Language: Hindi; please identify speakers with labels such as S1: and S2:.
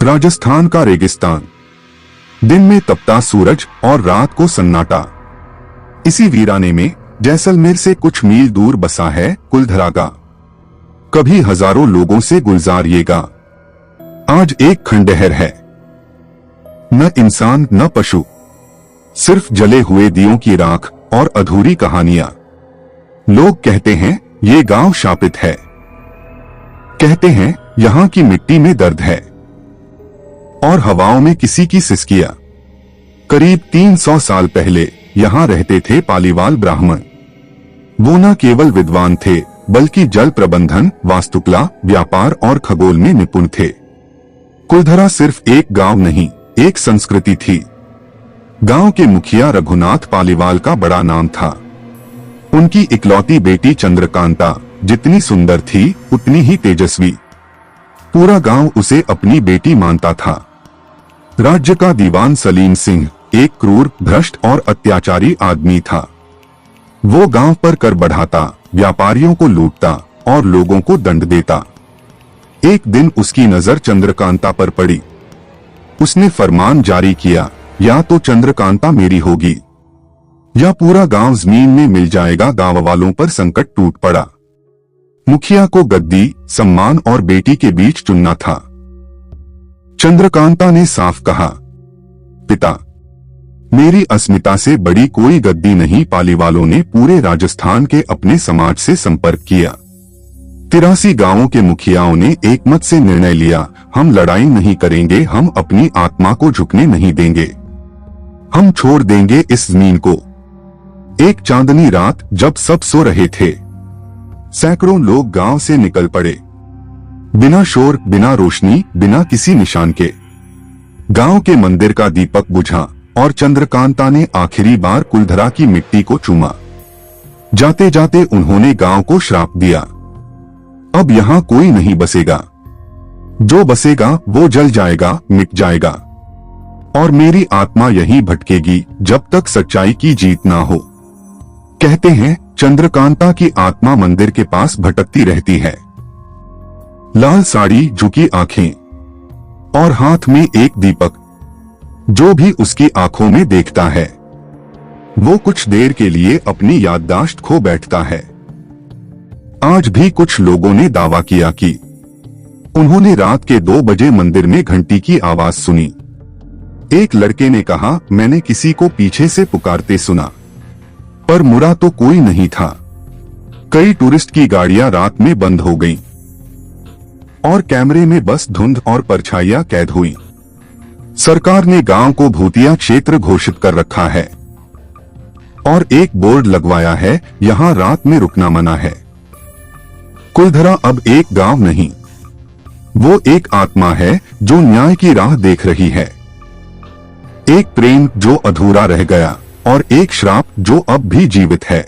S1: राजस्थान का रेगिस्तान, दिन में तपता सूरज और रात को सन्नाटा। इसी वीराने में जैसलमेर से कुछ मील दूर बसा है कुलधरा गांव। कभी हजारों लोगों से गुलजार ये गांव आज एक खंडहर है। न इंसान न पशु, सिर्फ जले हुए दियों की राख और अधूरी कहानियां। लोग कहते हैं ये गांव शापित है, कहते हैं यहां की मिट्टी में दर्द है और हवाओं में किसी की सिसकियां। करीब 300 साल पहले यहां रहते थे पालीवाल ब्राह्मण। वो न केवल विद्वान थे बल्कि जल प्रबंधन, वास्तुकला, व्यापार और खगोल में निपुण थे। कुलधरा सिर्फ एक गांव नहीं, एक संस्कृति थी। गांव के मुखिया रघुनाथ पालीवाल का बड़ा नाम था। उनकी इकलौती बेटी चंद्रकांता जितनी सुंदर थी उतनी ही तेजस्वी। पूरा गांव उसे अपनी बेटी मानता था। राज्य का दीवान सलीम सिंह एक क्रूर, भ्रष्ट और अत्याचारी आदमी था। वो गांव पर कर बढ़ाता, व्यापारियों को लूटता और लोगों को दंड देता। एक दिन उसकी नजर चंद्रकांता पर पड़ी। उसने फरमान जारी किया, या तो चंद्रकांता मेरी होगी या पूरा गांव जमीन में मिल जाएगा। गांव वालों पर संकट टूट पड़ा। मुखिया को गद्दी, सम्मान और बेटी के बीच चुनना था। चंद्रकांता ने साफ कहा, पिता, मेरी अस्मिता से बड़ी कोई गद्दी नहीं। पालीवालों ने पूरे राजस्थान के अपने समाज से संपर्क किया। 83 गांवों के मुखियाओं ने एक मत से निर्णय लिया, हम लड़ाई नहीं करेंगे, हम अपनी आत्मा को झुकने नहीं देंगे, हम छोड़ देंगे इस जमीन को। एक चांदनी रात जब सब सो रहे थे, सैकड़ों लोग गांव से निकल पड़े। बिना शोर, बिना रोशनी, बिना किसी निशान के। गांव के मंदिर का दीपक बुझा और चंद्रकांता ने आखिरी बार कुलधरा की मिट्टी को चूमा। जाते जाते उन्होंने गांव को श्राप दिया, अब यहां कोई नहीं बसेगा। जो बसेगा वो जल जाएगा, मिट जाएगा और मेरी आत्मा यहीं भटकेगी जब तक सच्चाई की जीत ना हो। कहते हैं चंद्रकांता की आत्मा मंदिर के पास भटकती रहती है। लाल साड़ी, झुकी आंखें और हाथ में एक दीपक। जो भी उसकी आंखों में देखता है वो कुछ देर के लिए अपनी याददाश्त खो बैठता है। आज भी कुछ लोगों ने दावा किया कि उन्होंने रात के 2 बजे मंदिर में घंटी की आवाज सुनी। एक लड़के ने कहा, मैंने किसी को पीछे से पुकारते सुना, पर मुड़ा तो कोई नहीं था। कई टूरिस्ट की गाड़ियां रात में बंद हो गईं और कैमरे में बस धुंध और परछाइयां कैद हुई। सरकार ने गांव को भूतिया क्षेत्र घोषित कर रखा है और एक बोर्ड लगवाया है, यहां रात में रुकना मना है। कुलधरा अब एक गांव नहीं, वो एक आत्मा है जो न्याय की राह देख रही है। एक प्रेम जो अधूरा रह गया और एक श्राप जो अब भी जीवित है।